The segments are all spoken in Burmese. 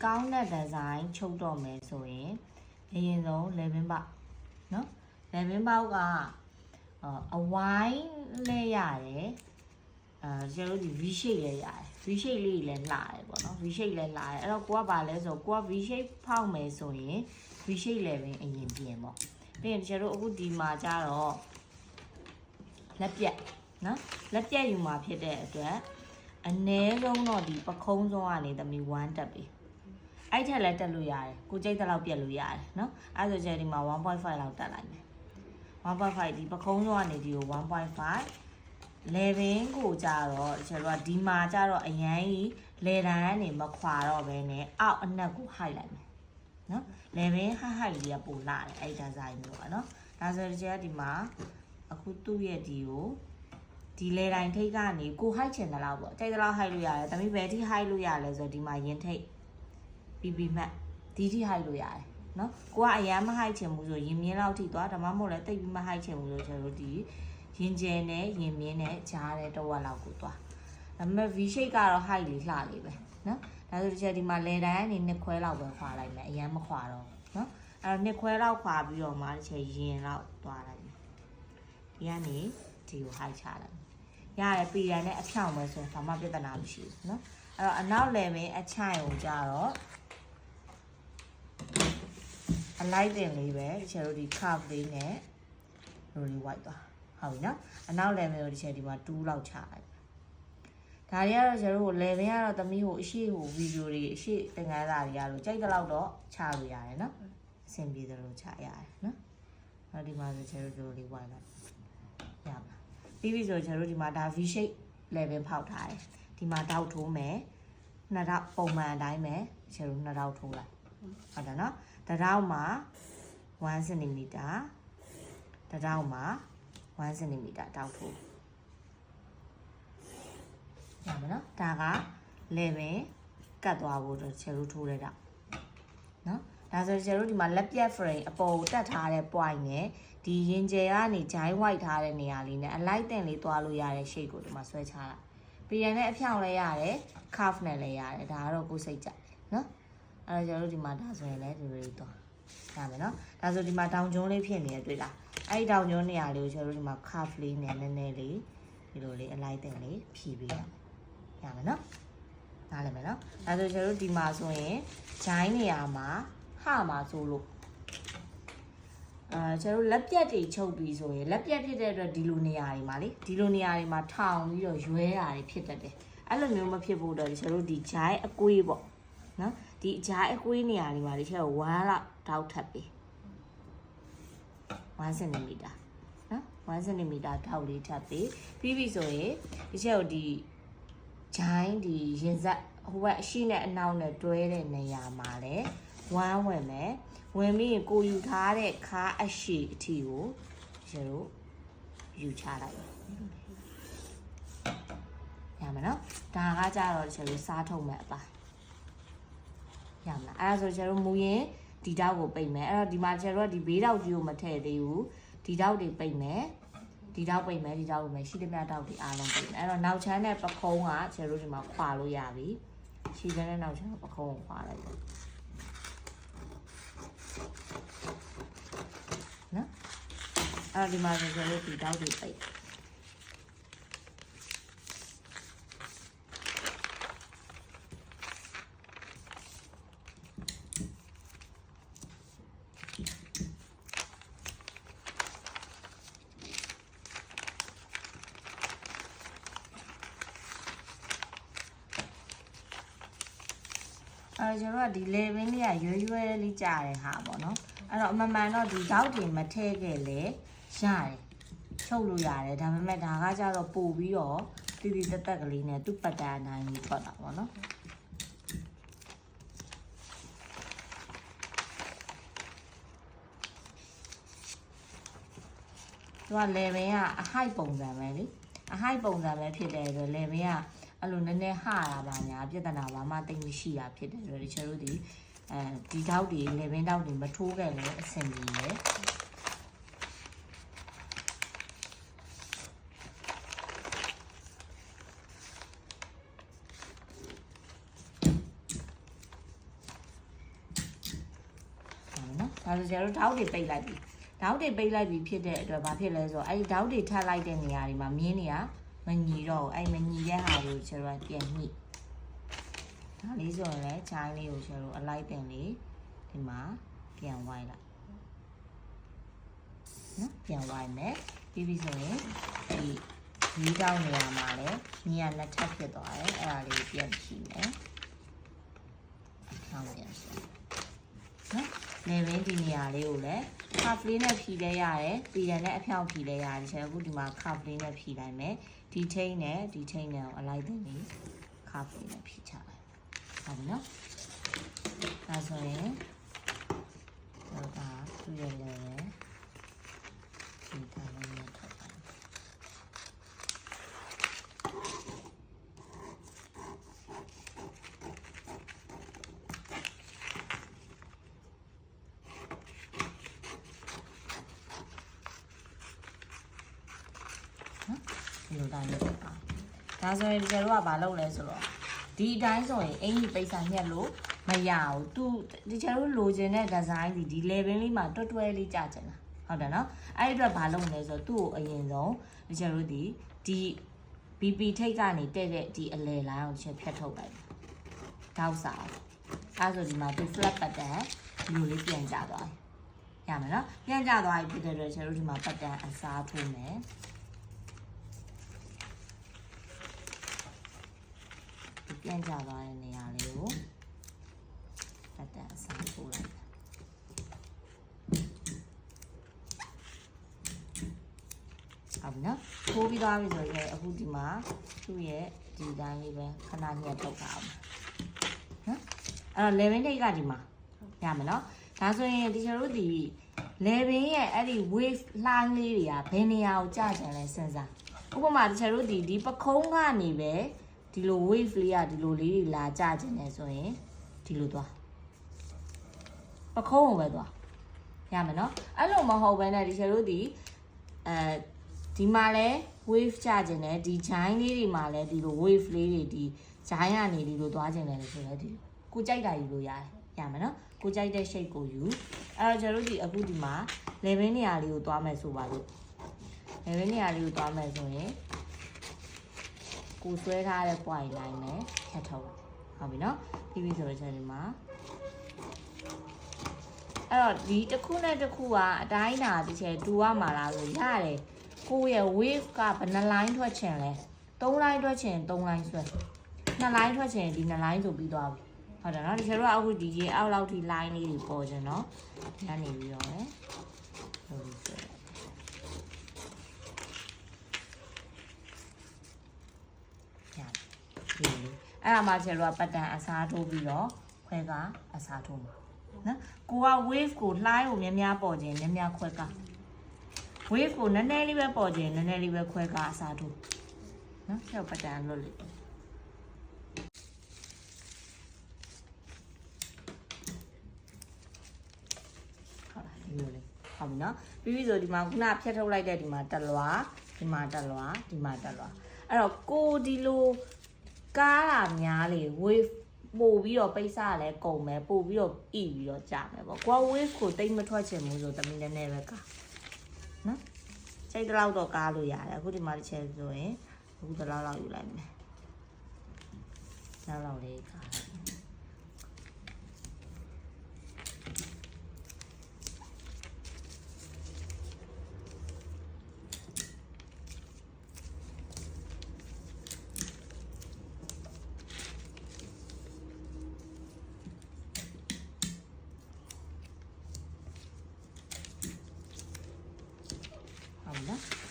ကောင်းတဲ့ design ချုပ်တော့မယ်ဆိုရင်အရင်ဆုံး 11 ပေါက်နော် 11 ပေါက်ကအဝိုင်းလဲရတယ်ကျွန်တော်တို့ဒီ V shape လဲရတယ် V shape လေးလည်းလှတယ်ပေါ့နော် V shape လည်းလှတယ်အဲ့တော့ကိုကဘာလဲဆိုကိုက V shape ဖောက်မယ်ဆိုရင် V shape လည်းပဲအရင်ပြင်ပေါ့ပြီးရင်ကျွန်တော်တို့အခုဒီမှာကျတော့လက်ပြက်နော်လက်ပြက်ယူမှာဖြစ်တဲ့အတွက်အနည်းဆုံးတော့ဒီပခုံးဆုံးကနေသမီး1တက်ပြီအဲ့ထက်လည်းတက်လို့ရတယ်ကိုကြိတ်တဲ့လောက်ပြက်လို့ရတယ်နော်အဲ့ဆိုကျဒီမှာ 1.5 လောက်တက်လိုက်မယ် 1.5 ဒီပခုံးဆုံးကနေဒီကို 1.5 11ကိုကြတော့ကျွန်တော်ကဒီမှာကြတော့အရန်ကြီးလေတန်းကနေမခွာတော့ဘဲနဲ့အောက်အနက်ကို high လိုက်မယ်နော်11 high လေးကပိုလာတယ်အဲ့ဒီဒီဇိုင်းမျိုးပါနော်ဒါဆိုကျဒီမှာအခုသူ့ရဲ့ဒီကိုဒီလေတိုင်းထိတ်ကနေကို high ချင်တယ်လို့ပေါ့ကြိုက်တယ်လို့ high လို့ရတယ်တမီးဘယ်ထိ high လို့ရလဲဆိုတော့ဒီမှာရင်ထိတ်PP မှတ်ဒီထိ high လို့ရတယ်နော်ကိုကအရန်မ high ချင်ဘူးဆိုရင်မြင်းလောက်ထိသွားဒါမှမဟုတ်လဲတိတ်ပြီးမ high ချင်ဘူးလို့ကျွန်တော်တို့ဒီရင်ကျဲနဲ့ရင်မြင်းနဲ့ကြားတဲ့တဝက်လောက်ကိုသွားဒါပေမဲ့ V shape ကတော့ high လေးလှလေးပဲနော်ဒါဆိုဒီမှာလေတိုင်းကနေနှစ်ခွဲလောက်ပဲခွာလိုက်မယ်အရန်မခွာတော့နော်အဲ့တော့နှစ်ခွဲလောက်ခွာပြီးတော့မှတစ်ချက်ရင်လောက်သွားလိုက်မယ်ဒီကနေဒီကို high ချလိုက်ရတယ်ပြည်ရန်နဲ့အဖြောင်ပဲဆိုရင်ဘာမှပြဿနာမရှိဘူးနော်အဲ့တော့အနောက်လည်းပဲအချိုင်ကိုကြတော့အလိုက်တင်လေးပဲတချို့တို့ဒီ curve လေးနဲ့လိုလေး white သွားဟုတ်ပြီနော်အနောက်လည်းပဲတချို့ဒီမှာ2လောက်ချလိုက်ဒါတွေကတော့ကျွန်တော်တို့ level ကတော့သမီးဟိုအရှိဟိုဗီဒီယိုတွေအရှိသင်ခန်းစာတွေရလို့ကြိုက်တဲ့လောက်တော့ချလို့ရတယ်နော်အဆင်ပြေတယ်လို့ချရတယ်နော်အဲ့ဒီမှာဆိုကျွန်တော်တို့လေး white လိုက်ရပါပြီးပြီဆိုကျွန်တော်တို့ဒီမှာဒါ V shape level ဖောက်ထားတယ်ဒီမှာတောက်ထိုးမယ်နှစ်တောက်ပုံမှန်အတိုင်းပဲကျွန်တော်တို့နှစ်တောက်ထိုးလိုက်ဟုတ်တယ်နော်တစ်တောက်မှာ1 cm တစ်တောက်မှာ1 cm တောက်ထိုးရမယ်နော်ဒါက level ကတ်သွားဖို့တော့ကျွန်တော်တို့ထိုးလိုက်တာနော်ဒါဆိုကျွန်တော်တို့ဒီမှာလက်ပြတ် frame အပေါ်ကိုတက်ထားတဲ့ point နဲ့ဒီရင်ကျယ်ကနေ join white ထားတဲ့နေရာလေးနဲ့အလိုက်တင်လေးသွားလို့ရတဲ့ shape ကိုဒီမှာဆွဲချလိုက်ပြီးရင်လည်းအဖြောင်လည်းရတယ် curve နဲ့လည်းရတယ်ဒါကတော့ကိုယ်စိတ်ကြိုက်နော်အဲ့တော့ကျွန်တော်တို့ဒီမှာဒါဆိုရင်လည်းဒီလိုလေးသွားရမယ်နော်ဒါဆိုဒီမှာတောင်ကျုံးလေးဖြစ်နေရတွေ့လားအဲ့ဒီတောင်ကျုံးနေရာလေးကိုကျွန်တော်တို့ဒီမှာ curve လေးနဲ့နည်းနည်းလေးဒီလိုလေးအလိုက်တင်လေးဖြီးပေးရမယ်နော်နားလည်မယ်နော်ဒါဆိုကျွန်တော်တို့ဒီမှာဆိုရင် join နေရာမှာဟာမှာဆိုလို့ကျွန်တော်လက်ပြတ်တွေချုပ်ပြီးဆိုရင်လက်ပြတ်ဖြစ်တဲ့အတွက်ဒီလိုနေရာတွေမှာလေဒီလိုနေရာတွေမှာထောင်ပြီးတော့ရွဲတာတွေဖြစ်တတ်တယ်အဲ့လိုမျိုးမဖြစ်ဖို့တော့ကျွန်တော်တို့ဒီ join အကွေးပေါ့နော်ဒီ join အကွေးနေရာတွေမှာဒီချက်1လောက်တောက်ထပ်ပြီး1 cm နော်1 cm တောက်လေးထပ်ပြီးပြီးပြီဆိုရင်ဒီချက်ကိုဒီ join ဒီရင်ဆက်ဟိုဘက်အရှိနဲ့အနောက်နဲ့တွဲတဲ့နေရာမှာလဲ1ဝင်မယ်ဝင်ပြီးရင်ကိုယူထားတဲ့ခါအရှိအထီကိုကျွန်တော်ယူချလိုက်ရမယ်နော်ဒါကကြတော့ကျွန်တော်စားထုတ်မယ်အပိုင်းရမလားအဲ့ဒါဆိုကျွန်တော်မူရင်ဒီတောက်ကိုပိတ်မယ်အဲ့တော့ဒီမှာကျွန်တော်ဒီဘေးတောက်ကြီးကိုမထည့်သေးဘူးဒီတောက်တွေပိတ်မယ်ဒီတောက်ပိတ်မယ်ဒီတောက်ပိတ်မယ်ရှိသမျှတောက်တွေအားလုံးပိတ်မယ်အဲ့တော့နောက်ချမ်းတဲ့ပခုံးကကျွန်တော်ဒီမှာခွာလို့ရပြီရှိတဲ့နောက်ချမ်းပခုံးကိုခွာလိုက်နော်အဲ့ဒီမှာဆိုကျွန်တော်ဒီတောက်တွေပိတ်ကျွန်တော်ကဒီ level လေးကရွယ်လေးကြားတယ်ဟာပေါ့နော်အဲ့တော့အမှန်မှန်တော့ဒီတောက်တွေမထည့်ခဲ့လေရတယ်ချုပ်လို့ရတယ်ဒါပေမဲ့ဒါကကြတော့ပို့ပြီးတော့တီတီတက်တက်ကလေးနဲ့သူ့ပတ်တန်အတိုင်းကြီးထွက်တာပေါ့နော်သူက level ကအ height ပုံစံပဲလေအ height ပုံစံပဲဖြစ်တဲ့အတွက် level ကအဲ့လိုနည်းနည်းဟတာပါညာပြဿနာဘာမှတိတ်မရှိတာဖြစ်တယ်ဆိုတော့ကျွန်တော်တို့ဒီတောက်တွေ level တောက်တွေမထိုးခဲ့လဲအဆင်ပြေတယ် ဒါဆိုကျတော့ဓာတ်တွေပိတ်လိုက်ပြီဓာတ်တွေပိတ်လိုက်ပြီဖြစ်တဲ့အတွက်ဘာဖြစ်လဲဆိုတော့အဲ့ဒီဓာတ်တွေထပ်လိုက်တဲ့နေရာတွေမှာမြင်းတွေကမညီတော့ဘူးအဲ့မညီတဲ့ဟာကိုကျတော့ပြန်ညှိဒါလေးဆိုရင်လည်းချိုင်းလေးကိုကျတော့အလိုက်တင်လေးဒီမှာပြန်ဝိုင်းလိုက်နော်ပြန်ဝိုင်းမယ်ပြီးပြီဆိုရင်ဒီမီးတောင်းနေရာမှာလည်းညီကနှစ်ထပ်ဖြစ်သွားတယ်အဲ့ဒါလေးပြန်ကြည့်မယ်ဆောင်းပြန်ဆိုနော်နေရင်းဒီနေရာလေးကိုလည်း cup လေးနဲ့ဖြီးလဲရတယ်ပြီးရင်လည်းအဖြောင့်ဖြီးလဲရတယ်ဆိုတော့အခုဒီမှာ cup လေးနဲ့ဖြီးလိုက်မယ်ဒီထိန်းနဲ့ဒီထိန်းနဲ့ကိုအလိုက်တင်ပြီး cup လေးနဲ့ဖြီးချလိုက်ဟုတ်ပြီနော်ဒါဆိုရင်တော့ဒါသူ့ရဲ့လည်းဒီတိုင်းလေးနဲ့ထုတ်ပါဒီလိုတိုင်းလုပ်ပါဒါဆိုရင်ကျွန်တော်တို့ကမလုပ်လဲဆိုတော့ဒီအတိုင်းဆိုရင်အင်ကြီးပိတ်စာညက်လို့မရဘူးသူကျွန်တော်တို့လိုချင်တဲ့ design ဒီ level လေးမှာတွတ်တွဲလေးကြာချင်တာဟုတ်တယ်နော်အဲ့ဒီအတွက်မလုပ်လဲဆိုတော့သူ့ကိုအရင်ဆုံးကျွန်တော်တို့ဒီ BP ထိတ်ကနေတဲ့ဒီအလဲလိုင်းကိုချက်ဖြတ်ထုတ်လိုက်တောက်စားအဲ့ဆိုဒီမှာသူ flat button ဒီလိုလေးပြန်ကျသွားရမယ်နော်ပြန်ကျသွားပြီဖြစ်တဲ့အတွက်ကျွန်တော်တို့ဒီမှာ button အစားထိုးမယ်ပြန်ကျသွားတဲ့နေရာလေးကိုပတ်တန်အစားထိုးလိုက်ဟုတ်ပြီနော်ထိုးပြီးသွားပြီဆိုရင်အခုဒီမှာသူ့ရဲ့ဒီတိုင်းလေးပဲခဏညှက်ထုတ်ပါအောင်နော်အဲ့တော့ level ထိတ်ကဒီမှာရမယ်နော်ဒါဆိုရင်ဒီကျွန်တော်တို့ဒီ level ရဲ့အဲ့ဒီ wave line လေးတွေကဘယ်နေရာကိုကျချင်လဲစဉ်းစားဥပမာဒီကျွန်တော်တို့ဒီပခုံးကနေပဲဒီလို wave လေးကဒီလိုလေးတွေလာကြခြင်းနေဆိုရင်ဒီလိုသွားပခုံးကိုပဲသွားရမယ်နော်အဲ့လိုမဟုတ်ဘဲနဲ့ဒီကျတို့ဒီမှာလဲ wave ကြခြင်းနေဒီ join လေးတွေမှာလဲဒီလို wave လေးတွေဒီ join ကနေဒီလိုသွားခြင်းနေလို့ဆိုတော့ဒီကိုကြိုက်တာယူလို့ရတယ်ရမယ်နော်ကိုကြိုက်တဲ့ shape ကိုယူအဲ့တော့ကျတို့အခုဒီမှာ level နေရာလေးကိုသွားမယ်ဆိုပါလို့ level နေရာလေးကိုသွားမယ်ဆိုရင်ကိုဆွဲထားတဲ့ point line နဲ့ဖြတ်ထုတ်ဟုတ်ပြီနော်ပြီးပြီဆိုတော့ဒီမှာအဲ့တော့ဒီတစ်ခုနဲ့တစ်ခုကအတိုင်းတာဒီချေတူရမှာလားဆိုရတယ်ကိုရဲ့ wave ကဘယ်နှ line ထွက်ချင်လဲ3 line ထွက်ချင်3 line ဆွဲ2 line ထွက်ချင်ဒီ2 line ဆိုပြီးသွားပြီဟုတ်တယ်နော်ဒီချေတို့ကအခုဒီရေအောက်လောက်ထိ line လေးတွေပေါ်ချင်နော်ညနေပြီးတော့လေဟုတ်ပြီဆွဲအဲ့ဒါမှကျတော့ပတ်တန်အစားထိုးပြီးတော့ခွဲကအစားထိုးမှာနော်ကိုက wave ကိုလှိုင်းကိုများများပေါ်ခြင်းများများခွဲက wave ကိုနည်းနည်းလေးပဲပေါ်ခြင်းနည်းနည်းလေးပဲခွဲကအစားထိုးနော်ဆက်ပတ်တန်လွတ်လိဟုတ်လားဒီလိုလေးဟုတ်ပြီနော်ပြီးပြီဆိုဒီမှာခုနဖြတ်ထုတ်လိုက်တဲ့ဒီမှာတက်လွားဒီမှာတက်လွားဒီမှာတက်လွားအဲ့တော့ကိုဒီလိုကားတာများလေ wave ပို့ပြီးတော့ပိတ်စလည်းကုန်မယ်ပို့ပြီးတော့ဣပြီးတော့ကြာမယ်ပေါ့ကိုက wave ကိုတိတ်မထွက်ချင်ဘူးဆိုတမီးနည်းနည်းပဲကားနော်စိတ်တလောက်တော့ကားလို့ရတယ်အခုဒီမှာတစ်ချက်ဆိုရင်အခုတလောက်ယူလိုက်မယ်လောက်လေးကား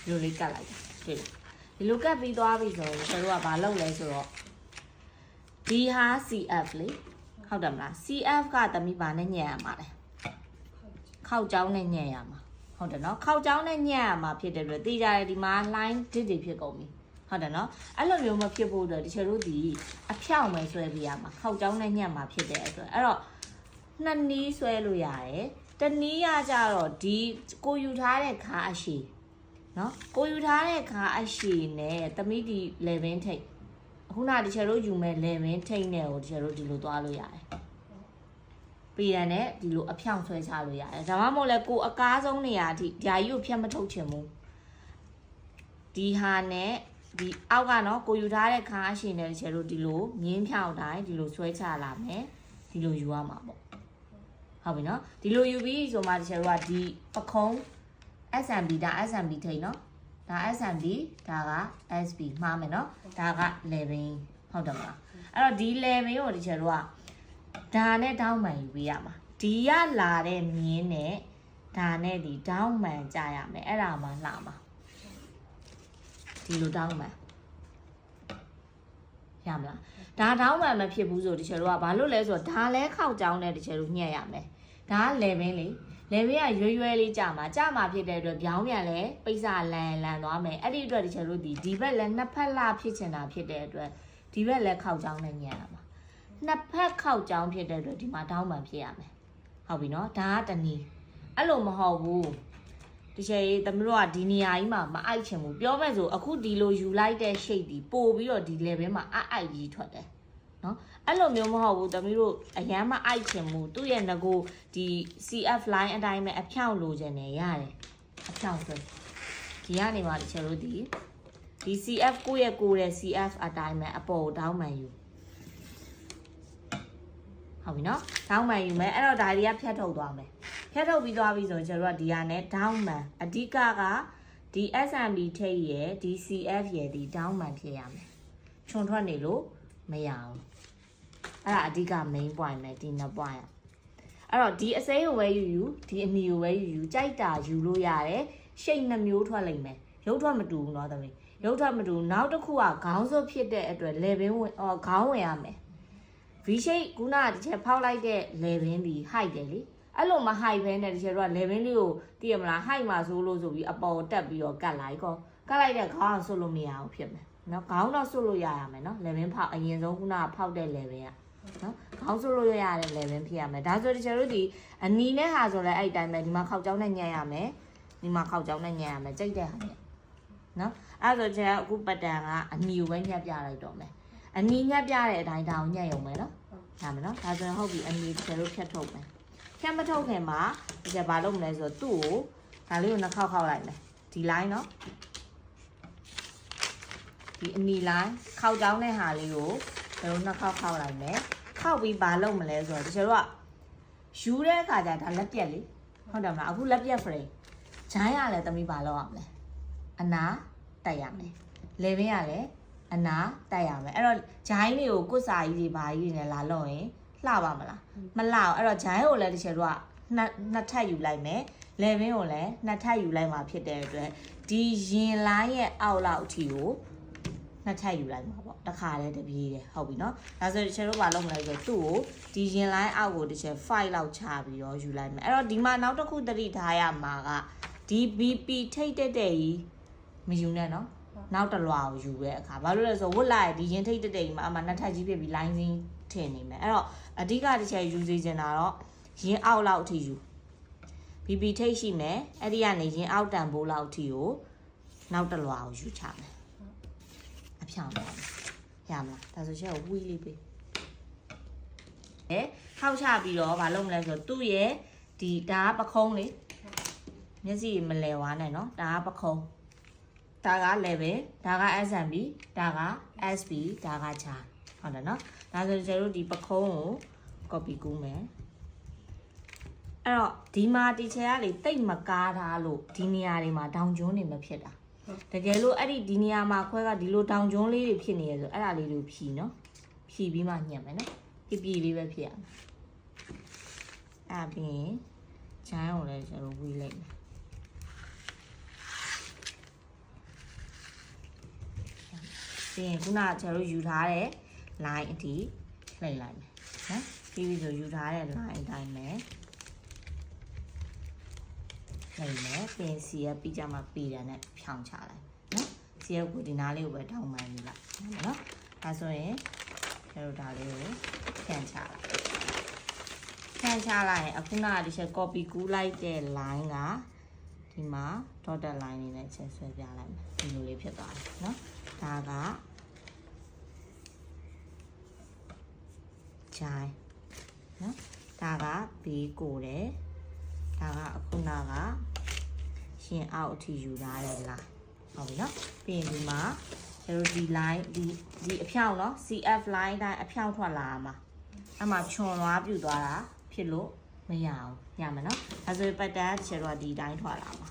ဒီလိုလေးကတ်လိုက်တာတွေ့လားဒီလိုကတ်ပြီးသွားပြီဆိုရင်တို့ကဘာလုပ်လဲဆိုတော့ဒီဟာ CF လေဟုတ်တယ်မလား CF ကတမိပါနဲ့ညံ့ရမှာလေခောက်ကြောင်းနဲ့ညံ့ရမှာဟုတ်တယ်နော်ခောက်ကြောင်းနဲ့ညံ့ရမှာဖြစ်တယ်ပြီးတေးကြတယ်ဒီမှာ line တစ်တွေဖြစ်ကုန်ပြီဟုတ်တယ်နော်အဲ့လိုမျိုးမဖြစ်ဖို့အတွက်ဒီချက်တို့ဒီအဖြောင့်ပဲဆွဲပြရမှာခောက်ကြောင်းနဲ့ညံ့မှာဖြစ်တဲ့အတွက်အဲ့တော့နှစ်နည်းဆွဲလို့ရတယ်တနည်းရကြတော့ဒီကိုယူထားတဲ့ခါအရှိနော်ကိုယူထားတဲ့ခါအရှိနဲ့တမိဒီ level ထိတ်အခုနဒီချက်တို့ယူမဲ့ level ထိတ်နဲ့ကိုဒီချက်တို့ဒီလိုသွားလို့ရတယ် ပြည်ရန်နဲ့ဒီလိုအဖြောင်ဆွဲချလို့ရတယ်ဒါမှမဟုတ်လဲကိုအကားဆုံးနေရာအထိဓာကြီးကိုဖြတ်မထုတ်ချင်ဘူးဒီဟာနဲ့ဒီအောက်ကနော်ကိုယူထားတဲ့ခါအရှင်နဲ့တချေတို့ဒီလိုမြင်းဖြောင်တိုင်းဒီလိုဆွဲချလာမယ်ဒီလိုယူရမှာပေါ့ဟုတ်ပြီနော်ဒီလိုယူပြီးဆိုမှတချေတို့ကဒီပခုံး SMB ဒါ SMB ထိန်နော်ဒါ SMB ဒါက SB မှားမယ်နော်ဒါက level ဟုတ်တယ်မလားအဲ့တော့ဒီ level ကိုတချေတို့ကဒါနဲ့တောင်းမှန်ယူပေးရမှာဒီရလာတဲ့မြင်းနဲ့ဒါနဲ့ဒီတောင်းမှန်ကြရမယ်အဲ့ဒါမှလှမှာဒီလိုတောင်းမှန်ရမလားဒါတောင်းမှန်မဖြစ်ဘူးဆိုတချေတို့ကဘာလို့လဲဆိုတော့ဒါလဲခောက်ကြောင်းနဲ့တချေတို့ညှက်ရမယ်ဒါက level လေ level ကရွယ်လေးကြာမှာဖြစ်တဲ့အတွက်ပြောင်းပြန်လဲပိတ်စာလန်သွားမယ်အဲ့ဒီအတွက်တချေတို့ဒီဘက်လဲနှစ်ဖက်လှဖြစ်ချင်တာဖြစ်တဲ့အတွက်ဒီဘက်လဲခောက်ကြောင်းနဲ့ညှက်ရမှာနှစ်ဖက်ခောက်ကြောင်းဖြစ်တဲ့အတွက်ဒီမှာတောင်းပန်ဖြစ်ရမယ်ဟုတ်ပြီနော်ဒါကတနည်းအဲ့လိုမဟုတ်ဘူးတချေသမီးတို့ကဒီနေရာကြီးမှာမအိုက်ချင်ဘူးပြောမဲ့ဆိုအခုဒီလိုယူလိုက်တဲ့ shape ဒီပို့ပြီးတော့ဒီ level မှာအိုက်ကြီးထွက်တယ်နော်အဲ့လိုမျိုးမဟုတ်ဘူးသမီးတို့အရန်မအိုက်ချင်ဘူးသူ့ရဲ့ငကိုဒီ CF line အတိုင်းပဲအဖြောင့်လိုချင်တယ်ရတယ်အဖြောင့်ဆိုဒီကနေမှတချေတို့ဒီ CF ကိုရဲ့ CF အတိုင်းပဲအပေါ်တောင်းမှန်ယူဟုတ်ပြီနော်တောင်းမှန်ယူမယ်အဲ့တော့ဒါတွေကဖြတ်ထုတ်သွားမယ်ဖြတ်ထုတ်ပြီးသွားပြီဆိုရင်ကျတို့ကဒီဟာနဲ့တောင်းမှန်အဓိကကဒီ SMB ထိပ်ရဲ့ဒီ CF ရဲ့ဒီတောင်းမှန်ဖြစ်ရမယ်ခြုံထွက်နေလို့မရဘူးအဲ့ဒါအဓိက main point ပဲဒီနှစ် point အဲ့တော့ဒီအစိမ်းကိုပဲယူဒီအနီကိုပဲယူကြိုက်တာယူလို့ရတယ်ရှိတ်နှမျိုးထွက်လိမ့်မယ်ရုပ်ထွက်မတူဘူးเนาะသမီးရုပ်ထွက်မတူနောက်တစ်ခုကခေါင်းစွပ်ဖြစ်တဲ့အတွက် level ဝင်ခေါင်းဝင်ရမယ်V shape ခုနကတစ်ချက်ဖောက်လိုက်တဲ့ level ဒီ height တယ်လေအဲ့လိုမ height ပဲနဲ့တစ်ချက်တော့ level လေးကိုသိရမလား height မှာဆိုလို့ဆိုပြီးအပေါ်တက်ပြီးတော့ကတ်လိုက်တဲ့ခေါင်းအောင်ဆွတ်လို့မရအောင်ဖြစ်မယ်နော်ခေါင်းတော့ဆွတ်လို့ရမယ်နော် level ဖောက်အရင်ဆုံးခုနကဖောက်တဲ့ level ကနော်ခေါင်းဆွတ်လို့ရတဲ့ level ဖြစ်ရမယ်ဒါဆိုတစ်ချက်တို့ဒီအနီနဲ့ဟာဆိုလဲအဲ့တိုင်းပဲဒီမှာခောက်ကြောင်းနဲ့ညံ့ရမယ်ဒီမှာခောက်ကြောင်းနဲ့ညံ့ရမယ်ကြိတ်တဲ့ဟာနဲ့နော်အဲ့ဆိုချက်အခုပတ်တန်ကအနီကိုပဲညှက်ပြလိုက်တော့မယ်အနီညှက်ပြတဲ့အတိုင်းဒါကိုညှက်ရုံပဲနော်ဒါမယ်နော်ဒါဆိုရင်ဟုတ်ပြီအနီကျတို့ဖြတ်ထုတ်မယ်ဖြတ်မထုတ်ခင်မှာဒီကဘာလုပ်မလဲဆိုတော့သူ့ကိုဒါလေးကိုနှစ်ခေါက်လိုက်မယ်ဒီ line နော်ဒီအနီ line ခောက်ကြောင်းတဲ့ဟာလေးကိုတို့နှစ်ခေါက်လိုက်မယ်ခောက်ပြီးဘာလုပ်မလဲဆိုတော့ဒီကျတို့ကယူတဲ့အခါကျဒါလက်ပြက်လေဟုတ်တယ်မလားအခုလက်ပြက် frame ဂျိုင်းရလဲသမီးဘာလုပ်ရမလဲအနာတက်ရမယ်လေဘင်းရလဲအနာတက်ရမယ်အဲ့တော့ဂျိုင်းတွေကိုကုစာကြီးတွေဘာကြီးတွေနဲ့လာလို့ရင်လှပါမလားမလှအောင်အဲ့တော့ဂျိုင်းကိုလည်းတစ်ချက်တော့နှစ်ထပ်ယူလိုက်မယ်လေဘင်းကိုလည်းနှစ်ထပ်ယူလိုက်မှာဖြစ်တဲ့အတွက်ဒီရင်လိုင်းရဲ့အောက်လောက်အထိကိုနှစ်ထပ်ယူလိုက်မှာပေါ့တစ်ခါလဲတပြေးတယ်ဟုတ်ပြီနော်ဒါဆိုတစ်ချက်တော့ဘာလုပ်မလဲဆိုတော့သူ့ကိုဒီရင်လိုင်းအောက်ကိုတစ်ချက်5လောက်ချပြီးတော့ယူလိုက်မယ်အဲ့တော့ဒီမှာနောက်တစ်ခုသတိထားရမှာကဒီ BP ထိတ်တဲ့ကြီးမယူနဲ့နော်နောက်တစ်လွာကိုယူတဲ့အခါဘာလို့လဲဆိုဝတ်လိုက်ဒီရင်ထိတ်တဲ့ကြီးမှာအမှနှစ်ထပ်ကြီးဖြစ်ပြီး line စင်းထင်နေမယ်အဲ့တော့အဓိကတစ်ချက်ယူစီချင်တာတော့ရင်အောက်လောက်အထိယူ BP ထိတ်ရှိမယ်အဲ့ဒီကနေရင်အောက်တန်ဖိုးလောက်အထိကိုနောက်တစ်လွာကိုယူချမယ်အဖြောင်းပါရမလားဒါဆိုချက်ကိုဝီးလေးပေးထောက်ချပြီးတော့ဘာလုပ်မလဲဆိုတော့သူ့ရဲ့ဒီဒါကပခုံးလေမျက်စိမလဲဝါနဲ့နော်ဒါကပခုံးဒါက level ဒါက SMB ဒါက SB ဒါကချာဟုတ်တယ်နော်ဒါဆိုကျတို့ဒီပခုံးကို copy ကူးမယ်အဲ့တော့ဒီမှာတီချယ်ကလေတိတ်မကားထားလို့ဒီနေရာတွေမှာဒေါင်ကျွန်းနေမဖြစ်တာတကယ်လို့အဲ့ဒီနေရာမှာခွဲကဒီလိုတောင်ကျွန်းလေးတွေဖြစ်နေရဆိုအဲ့ဒါလေးတွေဖြီနော်ဖြီပြီးမှညှက်မယ်နော်ပြလေးပဲဖြစ်ရမယ်အဲ့ပြီးရင်ဂျိုင်းကိုလည်းကျွန်တော်ဝီးလိုက်မယ်ပြီးရင်ခုနကကျွန်တော်ယူထားတဲ့ line အထိလှည့်လိုက်မယ်နော်ပြီးပြီဆိုယူထားတဲ့ line အတိုင်းပဲလိုက်မယ်ပင်စီရပြီးကြမှာပြီးတယ်နဲ့ဖြောင်းချလိုက်နော်စီရကိုဒီနားလေးကိုပဲထောင်းမှန်ယူလိုက်နော်ဒါဆိုရင်ကျတို့ဒါလေးကိုဖြန့်ချလိုက်ရင်အခုနကဒီချက် copy ကူးလိုက်တဲ့ line ကဒီမှာ dotted line လေးနဲ့ချက်ဆွဲပြလိုက်မယ်ဒီလိုလေးဖြစ်သွားတယ်နော်ဒါကဂျိုင်းနော်ဒါ ဒါကဘေးကိုတယ်ဒါကအခုနကရှင်အောက်အထိယူထားတယ်လားဟုတ်ပြီနော်ပြီးရင်ဒီမှာကျတို့ဒီ line ဒီအဖြောင့်နော် CF line တိုင်းအဖြောင့်ထွက်လာမှာအဲ့မှာခြုံလွားပြူသွားတာဖြစ်လို့မရအောင်ရမယ်နော်ဒါဆိုပတ်တန်းကျတော့ဒီတိုင်းထွက်လာမှာ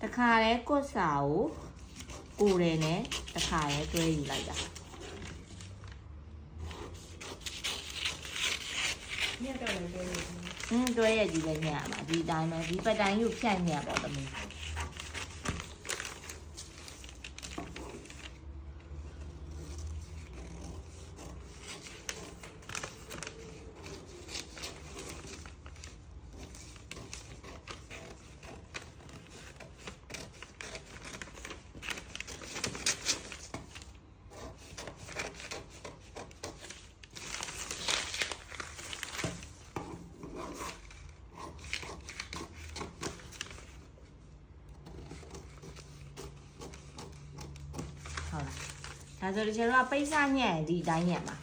တခါလဲကွတ်စာကိုတယ်နဲ့တခါလဲတွဲယူလိုက်တာညက်တော့လည်းတွဲရ တွဲရကြီးလည်းညက်ရမှာဒီတိုင်းပဲဒီပတ်တိုင်းယူဖြန့်ညက်ပေါ့သမီးဟုတ်လားဒါဆိုတကယ်တော့ပိတ်စညက်ဒီတိုင်းညက်မှာ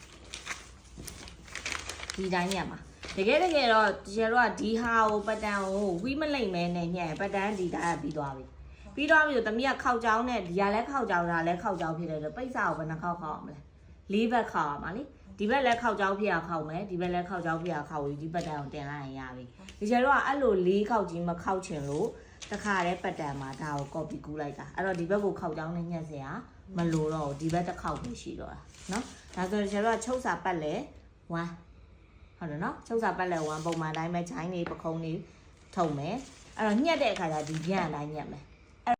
ဒီတိုင်းညက်မှာတကယ်တော့တကယ်တော့ဒီဟာကိုပတ်တန်ကိုဝီးမလိမ့်မဲနဲ့ညက်ပတ်တန်ဒီတိုင်းပြီးသွားပြီဆိုတမီးကခောက်ကြောင်းနဲ့ဒီကလည်းခောက်ကြောင်းဒါလည်းခောက်ကြောင်းဖြစ်တယ်ဆိုပိတ်စကိုဘယ်နှခောက်ခောက်အောင်မလဲ၄ဘက်ခောက်အောင်ပါလေဒီဘက်လည်းခောက်ကြောင်းဖြစ်အောင်ခောက်မယ်ဒီဘက်လည်းခောက်ကြောင်းဖြစ်အောင်ခောက်ပြီးဒီပတ်တန်ကိုတင်လိုက်ရင်ရပြီဒီကျတော့အဲ့လို၄ခောက်ကြီးမခောက်ချင်လို့တခါတည်းပတ်တန်မှာဒါကို copy ကူးလိုက်တာအဲ့တော့ဒီဘက်ကိုခောက်ကြောင်းနဲ့ညက်စရာမလိုတော့ဘူးဒီဘက်တစ်ခေါက်ပဲရှိတော့တာเนาะဒါဆိုကျတော့ချုပ်စာပတ်လဲ1ဟုတ်တယ်เนาะချုပ်စာပတ်လဲ1ပုံမှန်တိုင်းပဲဂျိုင်းနေပခုံးနေထုံမယ်အဲ့တော့ညက်တဲ့အခါကျဒီညံ့တိုင်းညက်မယ်